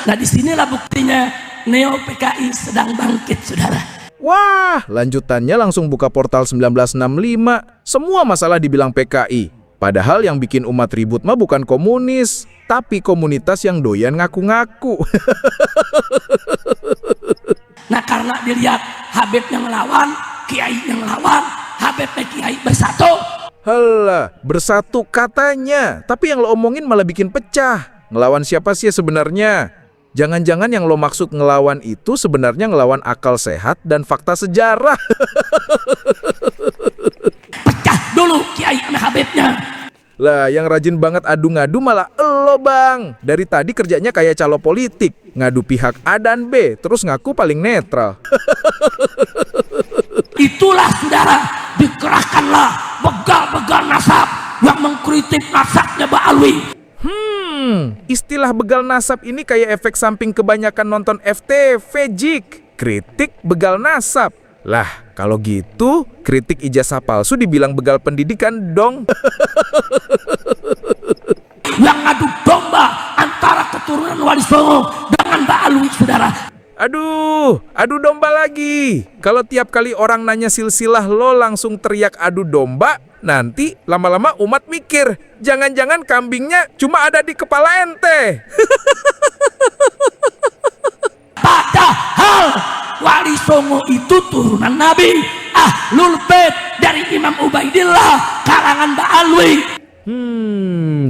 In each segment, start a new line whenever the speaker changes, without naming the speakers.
Nah disinilah buktinya Neo PKI sedang bangkit, saudara.
Wah, lanjutannya langsung buka portal 1965. Semua masalah dibilang PKI. Padahal yang bikin umat ribut mah bukan komunis, tapi komunitas yang doyan ngaku-ngaku.
Nah karena dilihat Habib yang ngelawan, Kiai yang ngelawan, Habib dan Kiai bersatu.
Halah, bersatu katanya, tapi yang lo omongin malah bikin pecah. Ngelawan siapa sih sebenarnya? Jangan-jangan yang lo maksud ngelawan itu sebenarnya ngelawan akal sehat dan fakta sejarah.
Pecah dulu Kiai sama Habibnya.
Lah, yang rajin banget adu ngadu malah elo, Bang. Dari tadi kerjanya kayak calo politik, ngadu pihak A dan B, terus ngaku paling netral.
Itulah saudara, dikerahkanlah begal-begal nasab yang mengkritik nasabnya Mbak Alwi.
Istilah begal nasab ini kayak efek samping kebanyakan nonton FTV, Jik. Kritik begal nasab. Lah, kalau gitu, kritik ijazah palsu dibilang begal pendidikan dong.
Yang ngadu domba antara keturunan Wali Songo dengan Mbak Alwi, saudara.
Adu domba lagi. Kalau tiap kali orang nanya silsilah lo langsung teriak adu domba, nanti lama-lama umat mikir, jangan-jangan kambingnya cuma ada di kepala ente.
Padahal Wali Songo itu turunan Nabi, Ahlul Bait dari Imam Ubaidillah, karangan Mbak Alwi.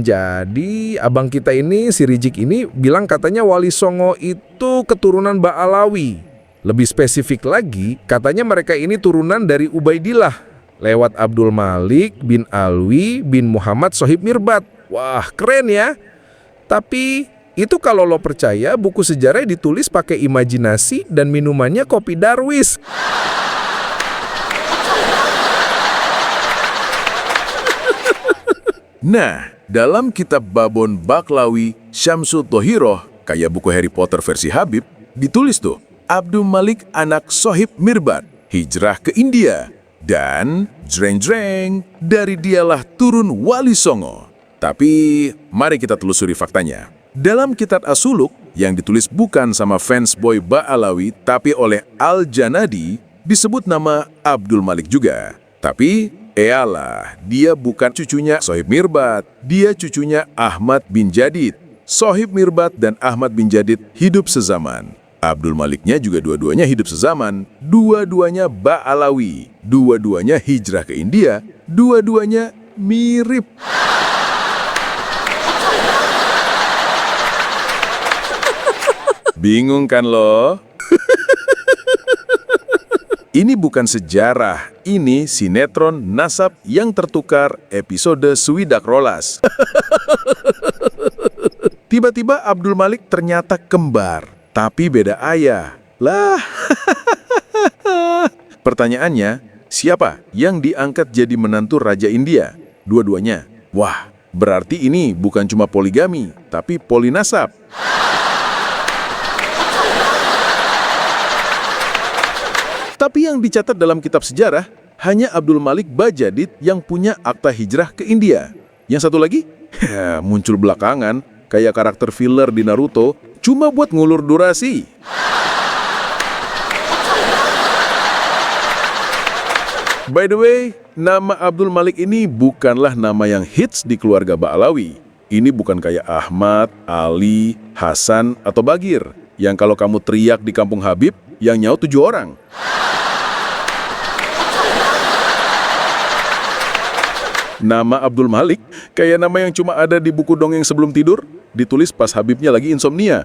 Jadi abang kita ini, si Rijik ini bilang katanya Wali Songo itu keturunan Ba'alawi. Lebih spesifik lagi, katanya mereka ini turunan dari Ubaidillah lewat Abdul Malik bin Alwi bin Muhammad Sohib Mirbat. Wah, keren ya. Tapi itu kalau lo percaya buku sejarah ditulis pakai imajinasi dan minumannya kopi Darwis.
Nah, dalam kitab Babon Baklawi Syamsul Tohiroh, kayak buku Harry Potter versi Habib, ditulis tuh, Abdul Malik anak Sohib Mirbat, hijrah ke India. Dan, jreng-jreng, dari dialah turun Wali Songo. Tapi, mari kita telusuri faktanya. Dalam kitab As-Suluk, yang ditulis bukan sama fans boy Ba'alawi, tapi oleh Al-Janadi, disebut nama Abdul Malik juga. Tapi, eyalah, dia bukan cucunya Sohib Mirbat, dia cucunya Ahmad bin Jadid. Sohib Mirbat dan Ahmad bin Jadid hidup sezaman. Abdul Maliknya juga dua-duanya hidup sezaman, dua-duanya Ba'alawi, dua-duanya hijrah ke India, dua-duanya mirip. Bingung kan lo? Ini bukan sejarah, ini sinetron nasab yang tertukar episode Swidak Rolas. Tiba-tiba Abdul Malik ternyata kembar, tapi beda ayah. Lah, pertanyaannya, siapa yang diangkat jadi menantu Raja India? Dua-duanya. Wah, berarti ini bukan cuma poligami, tapi polinasab. Tapi yang dicatat dalam kitab sejarah, hanya Abdul Malik Bajadid yang punya akta hijrah ke India. Yang satu lagi, muncul belakangan, kayak karakter filler di Naruto, cuma buat ngulur durasi. By the way, nama Abdul Malik ini bukanlah nama yang hits di keluarga Ba'alawi. Ini bukan kayak Ahmad, Ali, Hasan, atau Bagir, yang kalau kamu teriak di kampung Habib, yang nyaut 7 orang. Nama Abdul Malik kayak nama yang cuma ada di buku dongeng sebelum tidur, ditulis pas Habibnya lagi insomnia.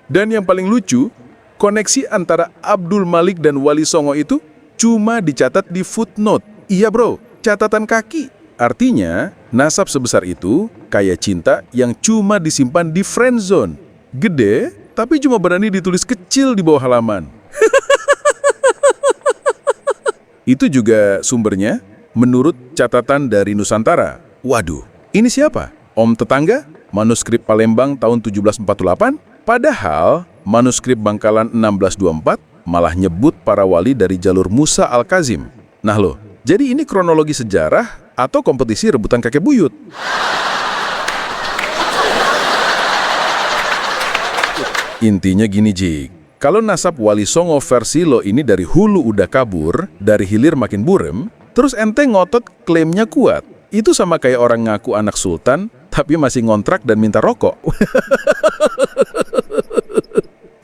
Dan yang paling lucu, koneksi antara Abdul Malik dan Wali Songo itu cuma dicatat di footnote. Iya bro, catatan kaki. Artinya, nasab sebesar itu kayak cinta yang cuma disimpan di friendzone. Gede, tapi cuma berani ditulis kecil di bawah halaman. Itu juga sumbernya menurut catatan dari Nusantara. Waduh, ini siapa? Om tetangga? Manuskrip Palembang tahun 1748? Padahal manuskrip Bangkalan 1624 malah nyebut para wali dari jalur Musa Al-Kazim. Nah loh, jadi ini kronologi sejarah atau kompetisi rebutan kakek buyut. Intinya gini, Jik. Kalau nasab Wali Songo versi lo ini dari hulu udah kabur, dari hilir makin burem, terus ente ngotot klaimnya kuat. Itu sama kayak orang ngaku anak sultan, tapi masih ngontrak dan minta rokok.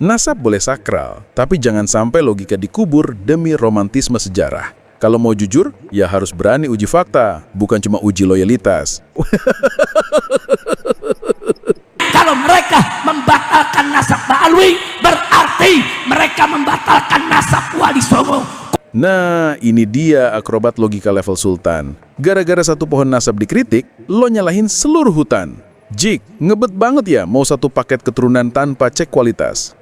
Nasab boleh sakral, tapi jangan sampai logika dikubur demi romantisme sejarah. Kalau mau jujur, ya harus berani uji fakta, bukan cuma uji loyalitas.
Kalau mereka membatalkan nasab Ba'alwi, berarti mereka membatalkan nasab Wali Songo.
Nah, ini dia akrobat logika level sultan. Gara-gara satu pohon nasab dikritik, lo nyalahin seluruh hutan. Jik, ngebet banget ya mau satu paket keturunan tanpa cek kualitas.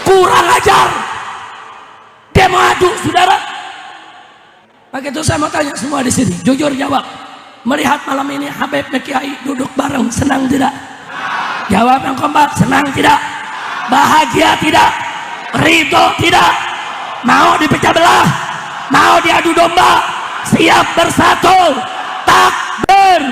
Kurang ajar. Dia mau adu, saudara. Begitu saya mau tanya semua di sini, jujur jawab. Melihat malam ini Habib Kiai duduk bareng, senang tidak? Jawab yang kompak, senang tidak? Bahagia tidak? Ridho tidak? Mau dipecah belah? Mau diadu domba? Siap bersatu? Takbir!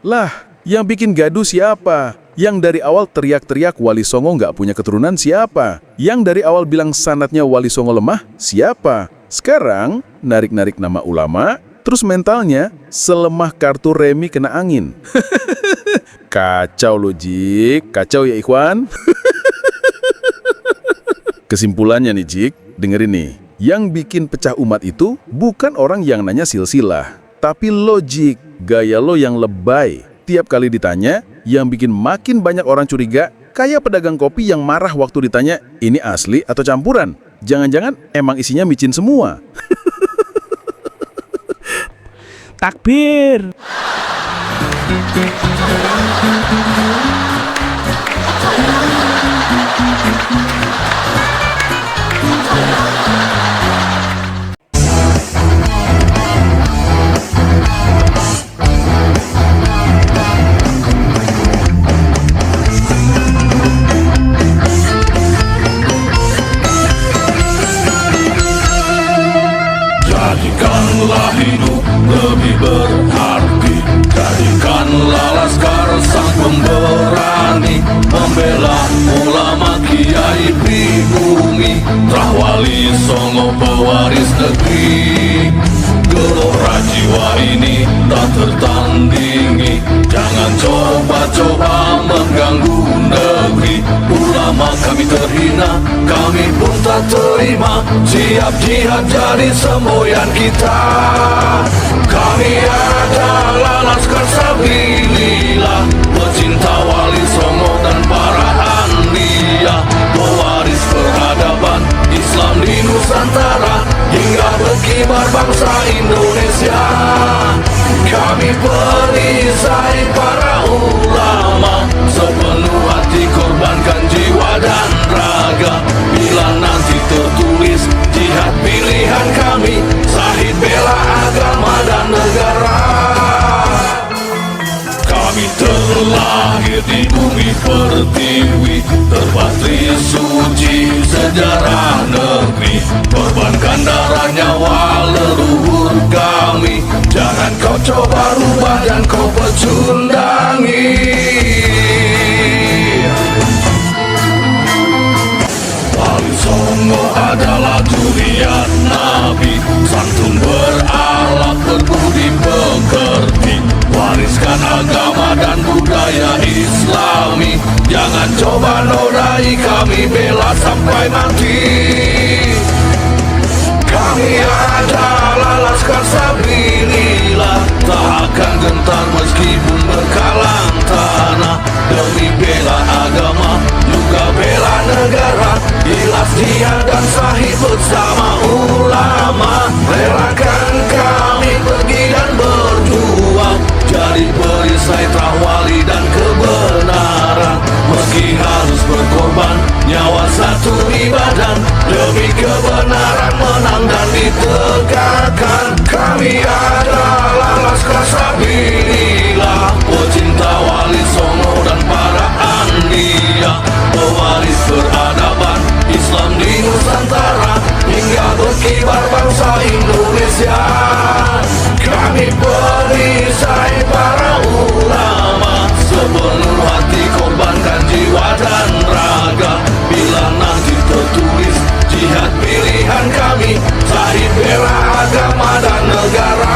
Lah, yang bikin gaduh siapa? Yang dari awal teriak-teriak Wali Songo nggak punya keturunan siapa? Yang dari awal bilang sanadnya Wali Songo lemah siapa? Sekarang, narik-narik nama ulama, terus mentalnya selemah kartu remi kena angin. Kacau lo, Jik. Kacau ya, Ikhwan. Kesimpulannya nih, Jik, dengerin nih. Yang bikin pecah umat itu bukan orang yang nanya silsilah, tapi logik, gaya lo yang lebay. Tiap kali ditanya, yang bikin makin banyak orang curiga, kayak pedagang kopi yang marah waktu ditanya, ini asli atau campuran? Jangan-jangan emang isinya micin semua.
Takbir.
Jadikanlah hidup lebih berarti, jadikanlah laskar sang pemberani, membela ulama kiai pribumi, Wali Songo pewaris negeri. Gelora jiwa ini tak tertandingi, jangan coba-coba mengganggu negeri. Ulama kami terhina, kami pun tak terima, siap jihad jadi semboyan kita. Kami adalah laskar sabilillah, pecinta Wali Songo dan para anbiya, pewaris peradaban Islam di Nusantara hingga berkibar bangsa Indonesia. Kami perisai para ulama, sepenuh hati korbankan jiwa dan raga. Bila nanti tertulis jihad pilihan kami, sahid bela agama dan negara. Kami terlahir di bumi pertiwi, terpatri suci sejarah negeri, korbankan darah nyawa leluhur kami. Jangan kau coba rubah dan kau pecundangi. Wali Songo adalah durian Nabi, santun berakhlak berbudi pekerti, wariskan agama dan budaya Islami. Jangan coba nodai kami, bela sampai mati. Kami adalah laskar sabilillah, tak akan gentar meskipun berkalang tanah, demi bela agama juga bela negara. Ikhlas dia dan sahih bersama ulama, relakan kami pergi dan berjuang, jadi perisai wali dan kebenaran. Meski harus berkorban nyawa satu ibadah, demi kebenaran menang dan ditegakkan. Kami adalah laskar sabilillah, pecinta Wali Songo dan para anbiya, pewaris peradaban Islam di Nusantara kematian. Kami perisai para ulama, sepenuh hati korbankan jiwa dan raga. Bila nanti tertulis jihad pilihan kami, Sahid bela agama dan negara.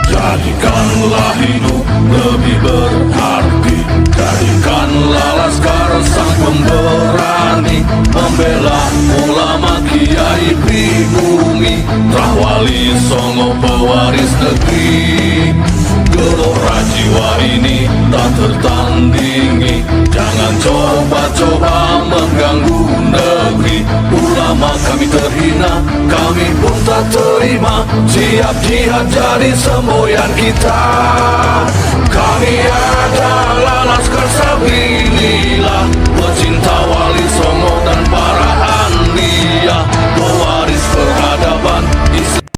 Jadikanlah hidup lebih berarti, jadikanlah laskar sang pemberani, membela ulama kiai pribumi, Rahwali Songo pewaris negeri. Gelora jiwa ini tak tertandingi, jangan coba-coba mengganggu negeri. Ulama kami terhina, kami pun tak terima, siap jihad jadi semboyan kita.